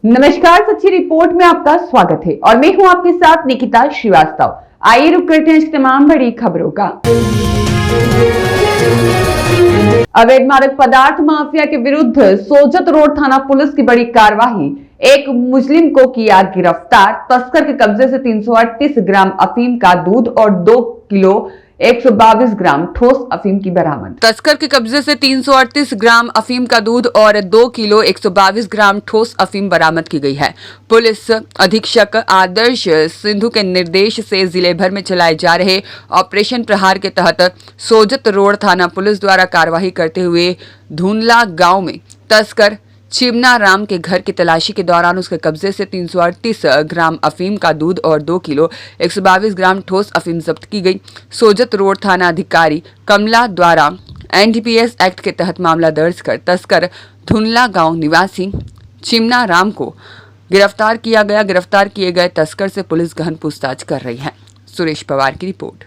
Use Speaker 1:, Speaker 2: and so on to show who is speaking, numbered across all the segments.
Speaker 1: नमस्कार, सच्ची रिपोर्ट में आपका स्वागत है और मैं हूं आपके साथ निकिता श्रीवास्तव। आइए रुक करते हैं तमाम बड़ी खबरों का। अवैध मादक पदार्थ माफिया के विरुद्ध सोजत रोड थाना पुलिस की बड़ी कार्रवाई। एक मुस्लिम को किया गिरफ्तार। तस्कर के कब्जे से 338 ग्राम अफीम का दूध और 2 किलो 122 ग्राम ठोस अफीम की बरामद। तस्कर के कब्जे से 338 ग्राम अफीम का दूध और 2 किलो 122 ग्राम ठोस अफीम बरामद की गई है। पुलिस अधीक्षक आदर्श सिंधु के निर्देश से जिले भर में चलाए जा रहे ऑपरेशन प्रहार के तहत सोजत रोड थाना पुलिस द्वारा कार्रवाई करते हुए धुनला गांव में तस्कर चिमना राम के घर की तलाशी के दौरान उसके कब्जे से 338 ग्राम अफीम का दूध और 2 किलो 122 ग्राम ठोस अफीम जब्त की गई। सोजत रोड थाना अधिकारी कमला द्वारा एनडीपीएस एक्ट के तहत मामला दर्ज कर तस्कर धुनला गांव निवासी चिमना राम को गिरफ्तार किया गया। गिरफ्तार किए गए तस्कर से पुलिस गहन पूछताछ कर रही है। सुरेश पवार की रिपोर्ट।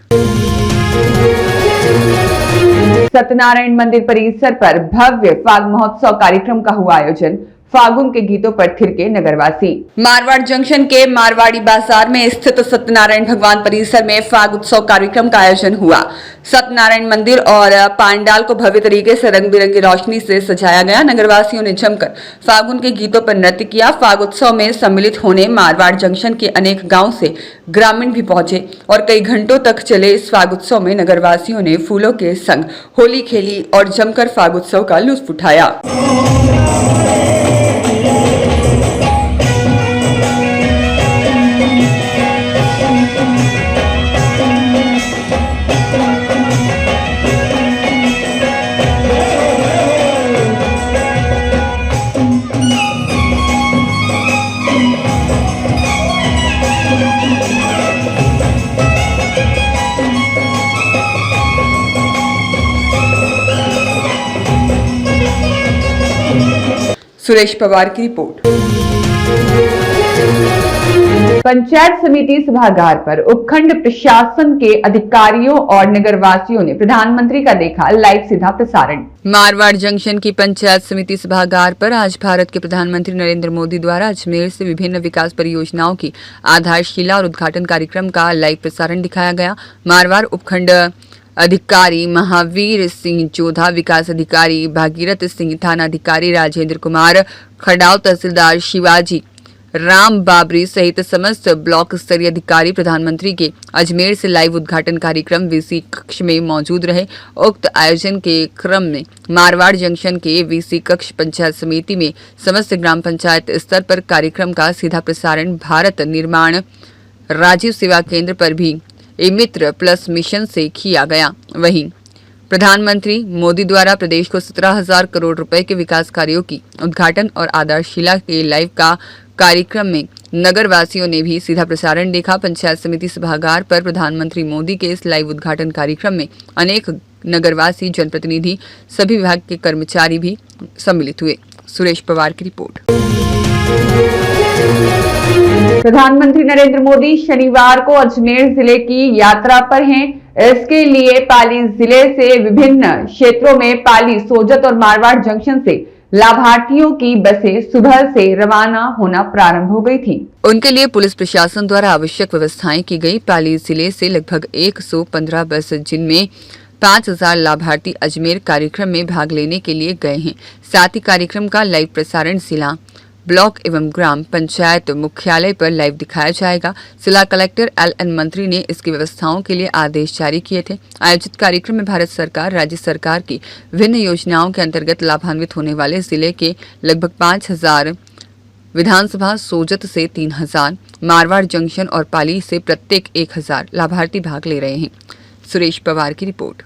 Speaker 1: सत्यनारायण मंदिर परिसर पर भव्य फाग महोत्सव कार्यक्रम का हुआ आयोजन। फागुन के गीतों पर थिरके नगरवासी। मारवाड़ जंक्शन के मारवाड़ी बाजार में स्थित सत्यनारायण भगवान परिसर में फाग उत्सव कार्यक्रम का आयोजन हुआ। सत्यनारायण मंदिर और पांडाल को भव्य तरीके से रंग बिरंगी रोशनी से सजाया गया। नगरवासियों ने जमकर फागुन के गीतों पर नृत्य किया। फाग उत्सव में सम्मिलित होने मारवाड़ जंक्शन के अनेक गाँव से ग्रामीण भी पहुंचे और कई घंटों तक चले इस फाग उत्सव में नगरवासियों ने फूलों के संग होली खेली और जमकर फाग उत्सव का लुत्फ उठाया। सुरेश पवार की रिपोर्ट। पंचायत समिति सभागार पर उपखंड प्रशासन के अधिकारियों और नगरवासियों ने प्रधानमंत्री का देखा लाइव सीधा प्रसारण। मारवाड़ जंक्शन की पंचायत समिति सभागार पर आज भारत के प्रधानमंत्री नरेंद्र मोदी द्वारा अजमेर से विभिन्न विकास परियोजनाओं की आधारशिला और उद्घाटन कार्यक्रम का लाइव प्रसारण दिखाया गया। मारवाड़ उपखंड अधिकारी महावीर सिंह जोधा, विकास अधिकारी भागीरथ सिंह, थाना अधिकारी राजेंद्र कुमार खड़ाव, तहसीलदार शिवाजी राम बाबरी सहित समस्त ब्लॉक स्तरीय अधिकारी प्रधानमंत्री के अजमेर से लाइव उद्घाटन कार्यक्रम वीसी कक्ष में मौजूद रहे। उक्त आयोजन के क्रम में मारवाड़ जंक्शन के वीसी कक्ष पंचायत समिति में समस्त ग्राम पंचायत स्तर पर कार्यक्रम का सीधा प्रसारण भारत निर्माण राजीव सेवा केंद्र पर भी मित्र प्लस मिशन से किया गया। वहीं प्रधानमंत्री मोदी द्वारा प्रदेश को 17,000 करोड़ रुपए के विकास कार्यों की उद्घाटन और आधारशिला के लाइव का कार्यक्रम में नगरवासियों ने भी सीधा प्रसारण देखा। पंचायत समिति सभागार पर प्रधानमंत्री मोदी के इस लाइव उद्घाटन कार्यक्रम में अनेक नगरवासी, जनप्रतिनिधि, सभी विभाग के कर्मचारी भी सम्मिलित हुए। सुरेश पवार की रिपोर्ट। प्रधानमंत्री नरेंद्र मोदी शनिवार को अजमेर जिले की यात्रा पर हैं। इसके लिए पाली जिले से विभिन्न क्षेत्रों में पाली, सोजत और मारवाड़ जंक्शन से लाभार्थियों की बसें सुबह से रवाना होना प्रारंभ हो गई थी। उनके लिए पुलिस प्रशासन द्वारा आवश्यक व्यवस्थाएं की गई। पाली जिले से लगभग 115 बस, जिनमें 5,000 लाभार्थी अजमेर कार्यक्रम में भाग लेने के लिए गए हैं। साथ ही कार्यक्रम का लाइव प्रसारण जिला, ब्लॉक एवं ग्राम पंचायत मुख्यालय पर लाइव दिखाया जाएगा। जिला कलेक्टर LN मंत्री ने इसकी व्यवस्थाओं के लिए आदेश जारी किए थे। आयोजित कार्यक्रम में भारत सरकार, राज्य सरकार की विभिन्न योजनाओं के अंतर्गत लाभान्वित होने वाले जिले के लगभग 5,000, विधानसभा सोजत से 3,000, मारवाड़ जंक्शन और पाली से प्रत्येक 1,000 लाभार्थी भाग ले रहे हैं। सुरेश पवार की रिपोर्ट।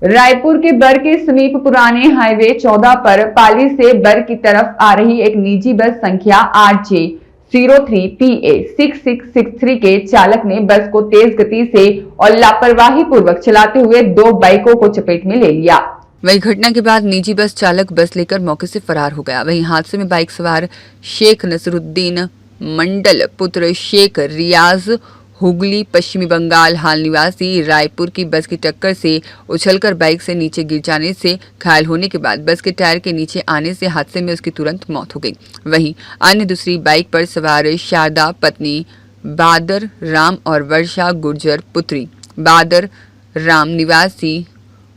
Speaker 1: रायपुर के बर के समीप पुराने हाईवे 14 पर पाली से बर की तरफ आ रही एक निजी बस संख्या RJ03PA 6663 के चालक ने बस को तेज गति से और लापरवाही पूर्वक चलाते हुए 2 बाइकों को चपेट में ले लिया। वही घटना के बाद निजी बस चालक बस लेकर मौके से फरार हो गया। वहीं हादसे में बाइक सवार शेख नसरुद्दीन मंडल पुत्र शेख रियाज हुगली पश्चिमी बंगाल हाल निवासी रायपुर की बस की टक्कर से उछलकर बाइक से नीचे गिर जाने से घायल होने के बाद बस के टायर के नीचे आने से हादसे में उसकी तुरंत मौत हो गई। वहीं अन्य दूसरी बाइक पर सवार शारदा पत्नी बादर राम और वर्षा गुर्जर पुत्री बादर राम निवासी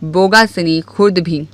Speaker 1: बोगासनी खुर्द भी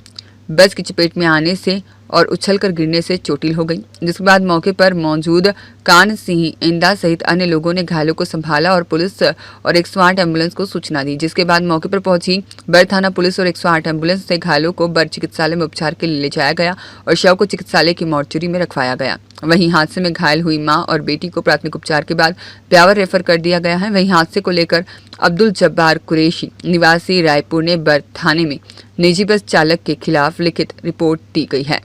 Speaker 1: बस की चपेट में आने से और उछलकर गिरने से चोटिल हो गई, जिसके बाद मौके पर मौजूद कान सिंह इंदा सहित अन्य लोगों ने घायलों को संभाला और पुलिस और 108 एम्बुलेंस को सूचना दी, जिसके बाद मौके पर पहुंची बर थाना पुलिस और 108 एम्बुलेंस से घायलों को बर चिकित्सालय में उपचार के लिए ले जाया गया और शव को चिकित्सालय की मॉर्चरी में रखवाया गया। वहीं हादसे में घायल हुई मां और बेटी को प्राथमिक उपचार के बाद ब्यावर रेफर कर दिया गया है। वहीं हादसे को लेकर अब्दुल जब्बार कुरैशी निवासी रायपुर ने बर थाने में निजी बस चालक के खिलाफ लिखित रिपोर्ट दी गई है।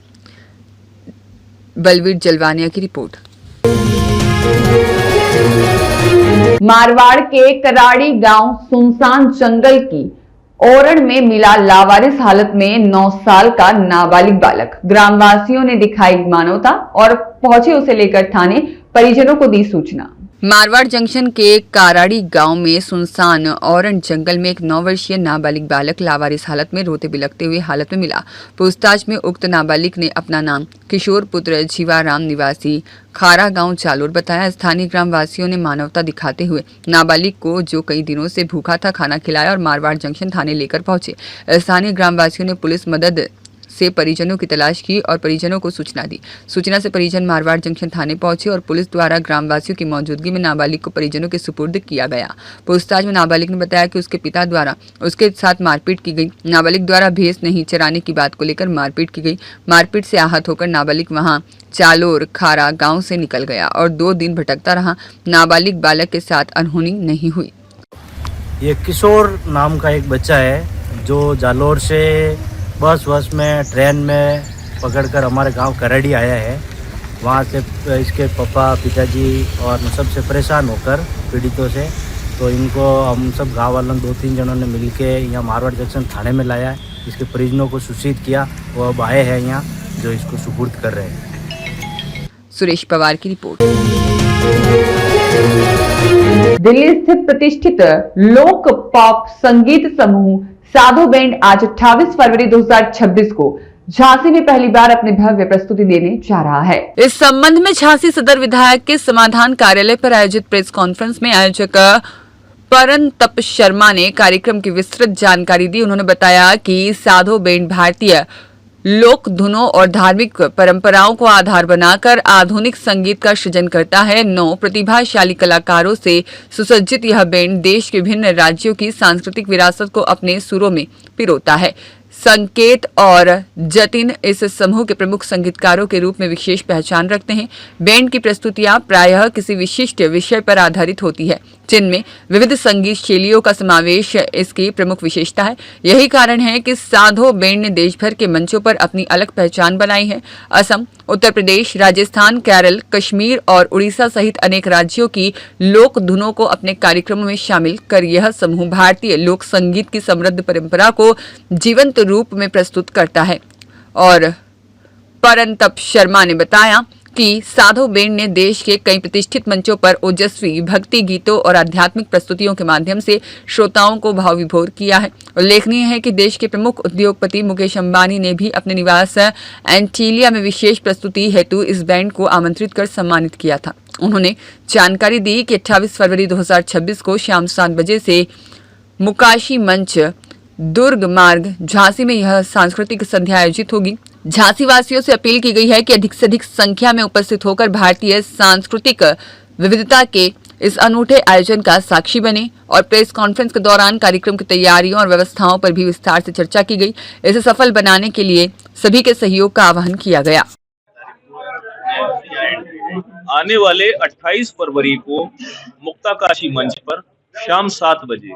Speaker 1: बलवीर जलवानिया की रिपोर्ट। मारवाड़ के कराड़ी गांव सुनसान जंगल की ओरण में मिला लावारिस हालत में 9 साल का नाबालिग बालक। ग्रामवासियों ने दिखाई मानवता और पहुंचे उसे लेकर थाने, परिजनों को दी सूचना। मारवाड़ जंक्शन के काराड़ी गांव में सुनसान औरण जंगल में एक 9 वर्षीय नाबालिग बालक लावारिस हालत में रोते बिलखते हुए हालत में मिला। पूछताछ में उक्त नाबालिग ने अपना नाम किशोर पुत्र जीवाराम निवासी खारा गांव जालोर बताया। स्थानीय ग्रामवासियों ने मानवता दिखाते हुए नाबालिग को, जो कई दिनों से भूखा था, खाना खिलाया और मारवाड़ जंक्शन थाने लेकर पहुंचे। स्थानीय ग्रामवासियों ने पुलिस मदद से परिजनों की तलाश की और परिजनों को सूचना दी। सूचना से परिजन मारवाड़ जंक्शन थाने पहुंचे और पुलिस द्वारा ग्रामवासियों की मौजूदगी में नाबालिग को परिजनों के सुपुर्द किया गया। पूछताछ में नाबालिग ने बताया कि उसके पिता द्वारा उसके साथ मारपीट की गई। नाबालिग द्वारा भैंस नहीं चराने की बात को लेकर मारपीट की गई। मारपीट से आहत होकर नाबालिग वहां चालोर खारा गाँव से निकल गया और 2 दिन भटकता रहा। नाबालिग बालक के साथ अनहोनी नहीं हुई।
Speaker 2: ये किशोर नाम का एक बच्चा है जो जालोर से बस में ट्रेन में पकड़कर हमारे गांव कराड़ी आया है। वहां से इसके पापा पिताजी और सबसे परेशान होकर पीड़ितों से, तो इनको हम सब गांव वालों 2-3 जनों ने मिलके यहाँ मारवाड़ जंक्शन थाने में लाया है। इसके परिजनों को सूचित किया, वो अब आए हैं यहाँ, जो इसको सुपुर्द कर रहे हैं।
Speaker 1: सुरेश पवार की रिपोर्ट। दिल्ली स्थित प्रतिष्ठित लोक पॉप संगीत समूह साधु बैंड आज 28 फरवरी 2026 को झांसी में पहली बार अपनी भव्य प्रस्तुति देने जा रहा है। इस संबंध में झांसी सदर विधायक के समाधान कार्यालय पर आयोजित प्रेस कॉन्फ्रेंस में आयोजक परनतप शर्मा ने कार्यक्रम की विस्तृत जानकारी दी। उन्होंने बताया कि साधु बैंड भारतीय लोक धुनों और धार्मिक परंपराओं को आधार बनाकर आधुनिक संगीत का सृजन करता है। 9 प्रतिभाशाली कलाकारों से सुसज्जित यह बैंड देश के विभिन्न राज्यों की सांस्कृतिक विरासत को अपने सुरों में पिरोता है। संकेत और जतिन इस समूह के प्रमुख संगीतकारों के रूप में विशेष पहचान रखते हैं। बैंड की प्रस्तुतियां प्रायः किसी विशिष्ट विषय पर आधारित होती है, जिनमें विविध संगीत शैलियों का समावेश इसकी प्रमुख विशेषता है। यही कारण है कि साधु बैंड ने देश भर के मंचों पर अपनी अलग पहचान बनाई है। असम, उत्तर प्रदेश, राजस्थान, केरल, कश्मीर और उड़ीसा सहित अनेक राज्यों की लोक धुनों को अपने कार्यक्रमों में शामिल कर यह समूह भारतीय लोक संगीत की समृद्ध परंपरा को जीवंत रूप में प्रस्तुत करता है। और परनतप शर्मा ने बताया कि साधु बैंड ने देश के कई प्रतिष्ठित मंचों पर ओजस्वी भक्ति गीतों और आध्यात्मिक प्रस्तुतियों के माध्यम से श्रोताओं को भाव विभोर किया है। उल्लेखनीय है कि देश के प्रमुख उद्योगपति मुकेश अंबानी ने भी अपने निवास एंटीलिया में विशेष प्रस्तुति हेतु इस बैंड को आमंत्रित कर सम्मानित किया था। उन्होंने जानकारी दी कि 28 फरवरी 2026 को शाम 7 बजे से मुकाशी मंच दुर्ग मार्ग झांसी में यह सांस्कृतिक संध्या आयोजित होगी। झांसी वासियों से अपील की गई है कि अधिक से अधिक संख्या में उपस्थित होकर भारतीय सांस्कृतिक विविधता के इस अनूठे आयोजन का साक्षी बने। और प्रेस कॉन्फ्रेंस के दौरान कार्यक्रम की तैयारियों और व्यवस्थाओं पर भी विस्तार से चर्चा की गई। इसे सफल बनाने के लिए सभी के सहयोग का आह्वान किया गया।
Speaker 3: आने वाले 28 फरवरी को मुक्ताकाशी मंच पर शाम 7 बजे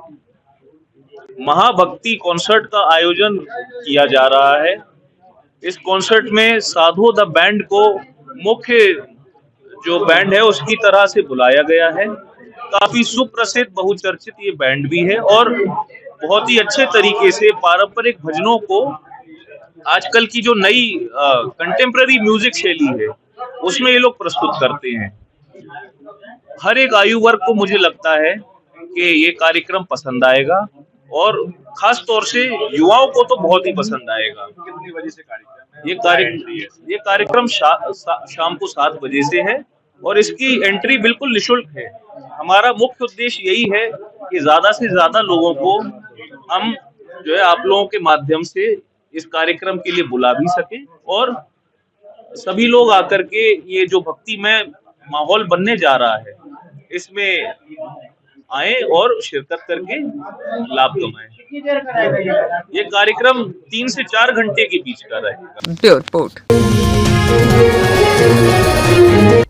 Speaker 3: महाभक्ति कॉन्सर्ट का आयोजन किया जा रहा है। इस कॉन्सर्ट में साधु द बैंड को मुख्य जो बैंड है उसकी तरह से बुलाया गया है। काफी सुप्रसिद्ध बहुचर्चित ये बैंड भी है और बहुत ही अच्छे तरीके से पारंपरिक भजनों को आजकल की जो नई कंटेम्प्रेरी म्यूजिक शैली है उसमें ये लोग प्रस्तुत करते हैं। हर एक आयु वर्ग को मुझे लगता है कि ये कार्यक्रम पसंद आएगा और खास तौर से युवाओं को तो बहुत ही पसंद आएगा। कितनी बजे से कार्यक्रम? ये कार्यक्रम शाम को 7 बजे से है और इसकी एंट्री बिल्कुल निःशुल्क है। हमारा मुख्य उद्देश्य यही है कि ज्यादा से ज्यादा लोगों को हम जो है आप लोगों के माध्यम से इस कार्यक्रम के लिए बुला भी सके और सभी लोग आकर के ये जो भक्तिमय माहौल बनने जा रहा है इसमें आए और शिरकत करके लाभ कमाएं। ये कार्यक्रम 3 से 4 घंटे के बीच का रहेगा।
Speaker 1: Bureau report.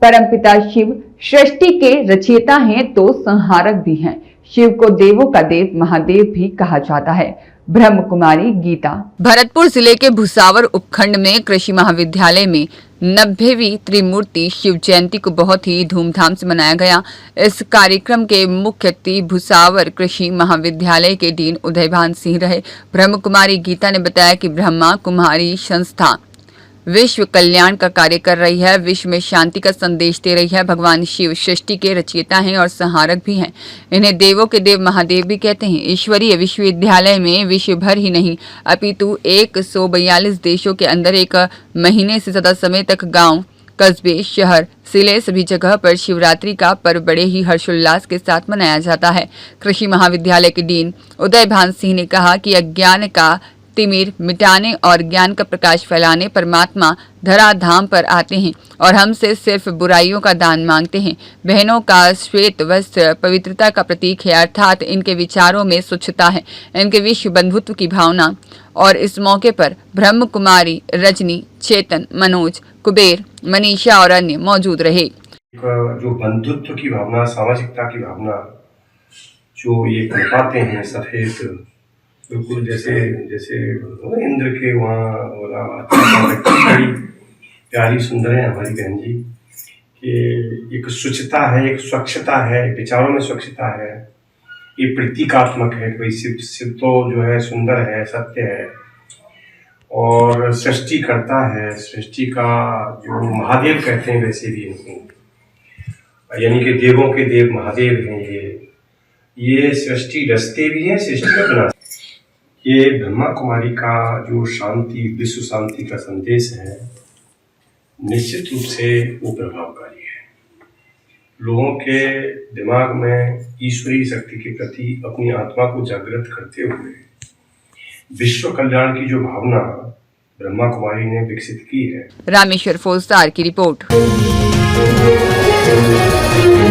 Speaker 1: परमपिता शिव सृष्टि के रचयिता हैं तो संहारक भी हैं। शिव को देवों का देव महादेव भी कहा जाता है। ब्रह्म कुमारी गीता। भरतपुर जिले के भुसावर उपखंड में कृषि महाविद्यालय में 90वीं त्रिमूर्ति शिव जयंती को बहुत ही धूमधाम से मनाया गया। इस कार्यक्रम के मुख्य अतिथि भुसावर कृषि महाविद्यालय के डीन उदयभान सिंह रहे। ब्रह्म कुमारी गीता ने बताया कि ब्रह्मा कुमारी संस्था विश्व कल्याण का कार्य कर रही है, विश्व में शांति का संदेश दे रही है। भगवान शिव सृष्टि के रचयिता हैं और संहारक भी हैं। इन्हें देवों के देव महादेव भी कहते हैं। ईश्वरीय विश्वविद्यालय में विश्व भर ही नहीं अपितु 142 देशों के अंदर 1 महीने से ज्यादा समय तक गांव, कस्बे, शहर, जिले सभी जगह पर शिवरात्रि का पर्व बड़े ही हर्षोल्लास के साथ मनाया जाता है। कृषि महाविद्यालय के डीन उदयभान सिंह ने कहा कि अज्ञान का तिमिर मिटाने और ज्ञान का प्रकाश फैलाने परमात्मा धराधाम पर आते हैं और हमसे सिर्फ बुराइयों का दान मांगते हैं। बहनों का श्वेत वस्त्र पवित्रता का प्रतीक है, अर्थात इनके विचारों में स्वच्छता है, इनके विश्व बंधुत्व की भावना। और इस मौके पर ब्रह्म कुमारी, रजनी, चेतन, मनोज, कुबेर, मनीषा और अन्य मौजूद रहे।
Speaker 4: जो बंधुत्व की भावना, सामाजिकता की भावना जो ये बताते हैं सफेद, बिल्कुल जैसे इंद्र के वहाँ बड़ी प्यारी सुंदर है हमारी बहन जी कि एक स्वच्छता है, एक स्वच्छता है, विचारों में स्वच्छता है, ये प्रतीकात्मक है कि शिव तो जो है सुंदर है, सत्य है और सृष्टि करता है। सृष्टि का जो महादेव कहते हैं वैसे भी इनको, यानी कि देवों के देव महादेव हैं। ये सृष्टि रचते भी हैं, सृष्टि का बना। ये ब्रह्मा कुमारी का जो शांति, विश्व शांति का संदेश है, निश्चित रूप से वो प्रभावकारी है। लोगों के दिमाग में ईश्वरीय शक्ति के प्रति अपनी आत्मा को जागृत करते हुए विश्व कल्याण की जो भावना ब्रह्मा कुमारी ने विकसित की है।
Speaker 1: रामेश्वर फौजदार की रिपोर्ट।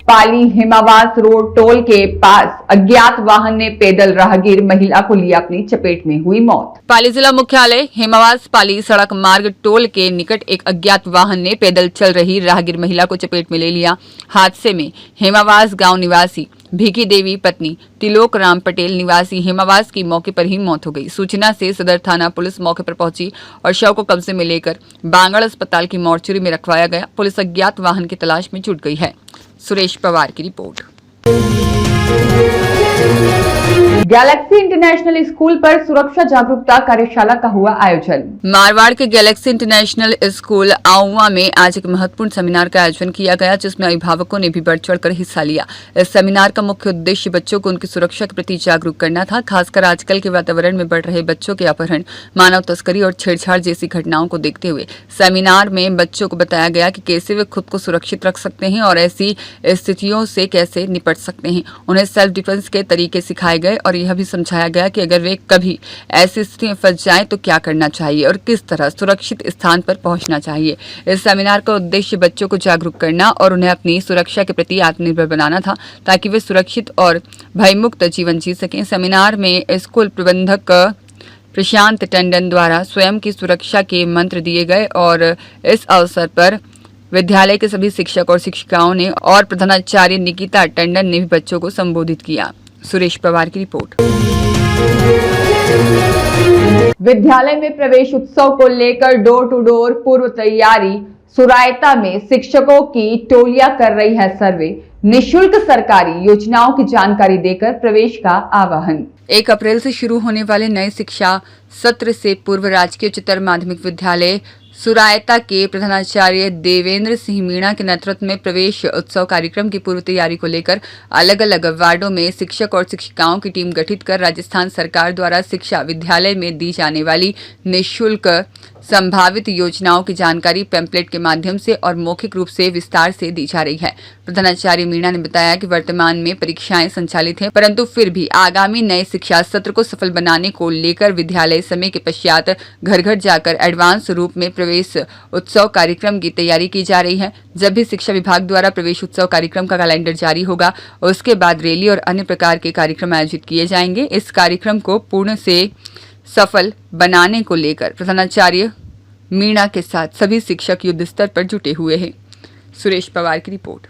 Speaker 1: पाली हिमावास रोड टोल के पास अज्ञात वाहन ने पैदल राहगीर महिला को लिया अपनी चपेट में, हुई मौत। पाली जिला मुख्यालय हिमावास पाली सड़क मार्ग टोल के निकट एक अज्ञात वाहन ने पैदल चल रही राहगीर महिला को चपेट में ले लिया। हादसे में हिमावास गांव निवासी भीखी देवी पत्नी तिलोक राम पटेल निवासी हिमावास की मौके पर ही मौत हो गई। सूचना से सदर थाना पुलिस मौके पर पहुंची और शव को कब्जे में लेकर बांगड़ अस्पताल की मोर्चरी में रखवाया गया। पुलिस अज्ञात वाहन की तलाश में जुट गई है। सुरेश पवार की रिपोर्ट। गैलेक्सी इंटरनेशनल स्कूल पर सुरक्षा जागरूकता कार्यशाला का हुआ आयोजन। मारवाड़ के गैलेक्सी इंटरनेशनल स्कूल आउवा में आज एक महत्वपूर्ण सेमिनार का आयोजन किया गया, जिसमें अभिभावकों ने भी बढ़ चढ़कर हिस्सा लिया। इस सेमिनार का मुख्य उद्देश्य बच्चों को उनकी सुरक्षा के प्रति जागरूक करना था, खासकर आजकल के वातावरण में बढ़ रहे बच्चों के अपहरण, मानव तस्करी और छेड़छाड़ जैसी घटनाओं को देखते हुए सेमिनार में बच्चों को बताया गया कि कैसे वे खुद को सुरक्षित रख सकते हैं और ऐसी स्थितियों से कैसे निपट सकते हैं। उन्हें सेल्फ डिफेंस के तरीके सिखाए गए और यह भी समझाया गया कि अगर वे कभी ऐसी स्थिति में फंस जाएं तो क्या करना चाहिए और किस तरह सुरक्षित स्थान पर पहुंचना चाहिए। इस सेमिनार का उद्देश्य बच्चों को जागरूक करना और उन्हें अपनी सुरक्षा के प्रति आत्मनिर्भर बनाना था, ताकि वे सुरक्षित और भयमुक्त जीवन जी सकें। सेमिनार में स्कूल प्रबंधक प्रशांत टंडन द्वारा स्वयं की सुरक्षा के मंत्र दिए गए और इस अवसर पर विद्यालय के सभी शिक्षक और शिक्षिकाओं ने और प्रधानाचार्य निकिता टंडन ने भी बच्चों को संबोधित किया। सुरेश पवार की रिपोर्ट। विद्यालय में प्रवेश उत्सव को लेकर डोर टू डोर पूर्व तैयारी। सुरायता में शिक्षकों की टोलियां कर रही है सर्वे। निःशुल्क सरकारी योजनाओं की जानकारी देकर प्रवेश का आह्वान। 1 अप्रैल से शुरू होने वाले नए शिक्षा सत्र से पूर्व राजकीय उच्चतर माध्यमिक विद्यालय सुरायता के प्रधानाचार्य देवेंद्र सिंह मीणा के नेतृत्व में प्रवेश उत्सव कार्यक्रम की पूर्व तैयारी को लेकर अलग अलग वार्डों में शिक्षक और शिक्षिकाओं की टीम गठित कर राजस्थान सरकार द्वारा शिक्षा विद्यालय में दी जाने वाली निःशुल्क संभावित योजनाओं की जानकारी पैम्पलेट के माध्यम से और मौखिक रूप से विस्तार से दी जा रही है। प्रधानाचार्य मीणा ने बताया कि वर्तमान में परीक्षाएं संचालित हैं, परंतु फिर भी आगामी नए शिक्षा सत्र को सफल बनाने को लेकर विद्यालय समय के पश्चात घर घर जाकर एडवांस रूप में प्रवेश उत्सव कार्यक्रम की तैयारी की जा रही है। जब भी शिक्षा विभाग द्वारा प्रवेश उत्सव कार्यक्रम का कैलेंडर जारी होगा, उसके बाद रैली और अन्य प्रकार के कार्यक्रम आयोजित किए जाएंगे। इस कार्यक्रम को पूर्ण से सफल बनाने को लेकर प्रधानाचार्य मीणा के साथ सभी शिक्षक युद्ध स्तर पर जुटे हुए हैं। सुरेश पवार की रिपोर्ट।